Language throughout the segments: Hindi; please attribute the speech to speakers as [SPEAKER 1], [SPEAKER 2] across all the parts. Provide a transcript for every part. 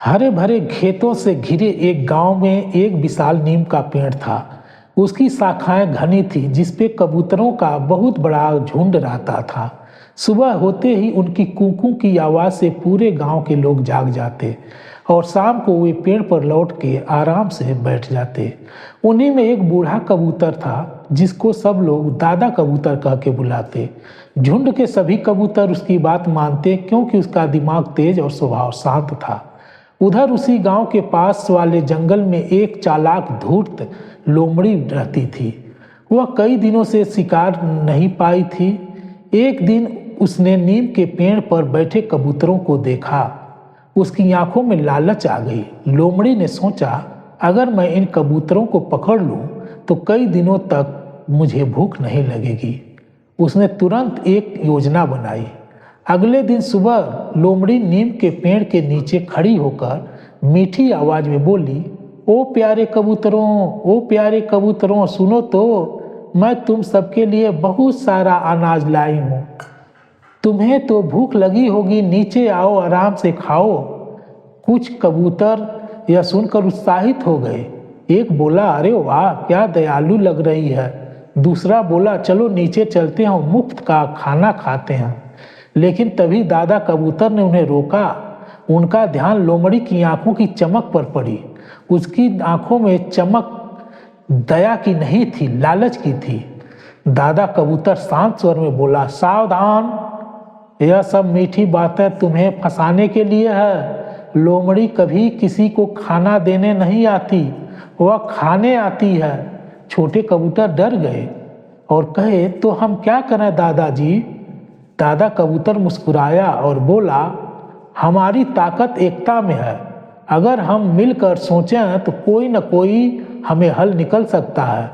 [SPEAKER 1] हरे भरे खेतों से घिरे एक गांव में एक विशाल नीम का पेड़ था। उसकी शाखाएं घनी थी, जिसपे कबूतरों का बहुत बड़ा झुंड रहता था। सुबह होते ही उनकी कूकू की आवाज़ से पूरे गांव के लोग जाग जाते और शाम को वे पेड़ पर लौट के आराम से बैठ जाते। उन्हीं में एक बूढ़ा कबूतर था, जिसको सब लोग दादा कबूतर कह के बुलाते। झुंड के सभी कबूतर उसकी बात मानते, क्योंकि उसका दिमाग तेज और स्वभाव शांत था। उधर उसी गांव के पास वाले जंगल में एक चालाक धूर्त लोमड़ी रहती थी। वह कई दिनों से शिकार नहीं पाई थी। एक दिन उसने नीम के पेड़ पर बैठे कबूतरों को देखा। उसकी आंखों में लालच आ गई। लोमड़ी ने सोचा, अगर मैं इन कबूतरों को पकड़ लूं तो कई दिनों तक मुझे भूख नहीं लगेगी। उसने तुरंत एक योजना बनाई। अगले दिन सुबह लोमड़ी नीम के पेड़ के नीचे खड़ी होकर मीठी आवाज में बोली, ओ प्यारे कबूतरों, ओ प्यारे कबूतरों, सुनो तो, मैं तुम सबके लिए बहुत सारा अनाज लाई हूँ। तुम्हें तो भूख लगी होगी, नीचे आओ, आराम से खाओ। कुछ कबूतर यह सुनकर उत्साहित हो गए। एक बोला, अरे वाह, क्या दयालु लग रही है। दूसरा बोला, चलो नीचे चलते हैं, मुफ्त का खाना खाते हैं। लेकिन तभी दादा कबूतर ने उन्हें रोका। उनका ध्यान लोमड़ी की आंखों की चमक पर पड़ी। उसकी आंखों में चमक दया की नहीं थी, लालच की थी। दादा कबूतर शांत स्वर में बोला, सावधान, यह सब मीठी बातें तुम्हें फंसाने के लिए है। लोमड़ी कभी किसी को खाना देने नहीं आती, वह खाने आती है। छोटे कबूतर डर गए और कहे, तो हम क्या करें दादाजी? दादा कबूतर मुस्कुराया और बोला, हमारी ताकत एकता में है। अगर हम मिलकर सोचें तो कोई न कोई हमें हल निकल सकता है।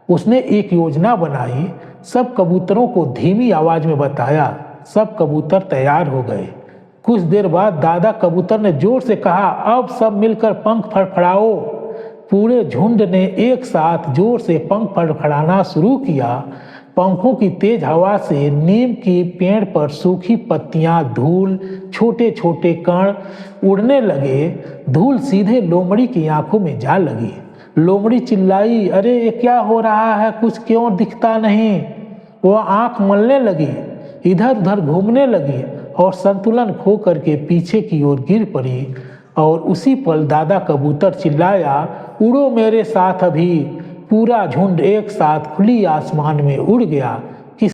[SPEAKER 1] उसने एक योजना बनाई, सब कबूतरों को धीमी आवाज में बताया। सब कबूतर तैयार हो गए। कुछ देर बाद दादा कबूतर ने जोर से कहा, अब सब मिलकर पंख फड़फड़ाओ। पूरे झुंड ने एक साथ जोर से पंख फड़फड़ाना शुरू किया। पंखों की तेज हवा से नीम की पेड़ पर सूखी पत्तियां, धूल, छोटे छोटे कण उड़ने लगे। धूल सीधे लोमड़ी की आंखों में जा लगी। लोमड़ी चिल्लाई, अरे ये क्या हो रहा है, कुछ क्यों दिखता नहीं? वह आंख मलने लगी, इधर उधर घूमने लगी और संतुलन खो करके पीछे की ओर गिर पड़ी। और उसी पल दादा कबूतर चिल्लाया, उड़ो मेरे साथ अभी। पूरा झुंड एक साथ खुली आसमान में उड़ गया।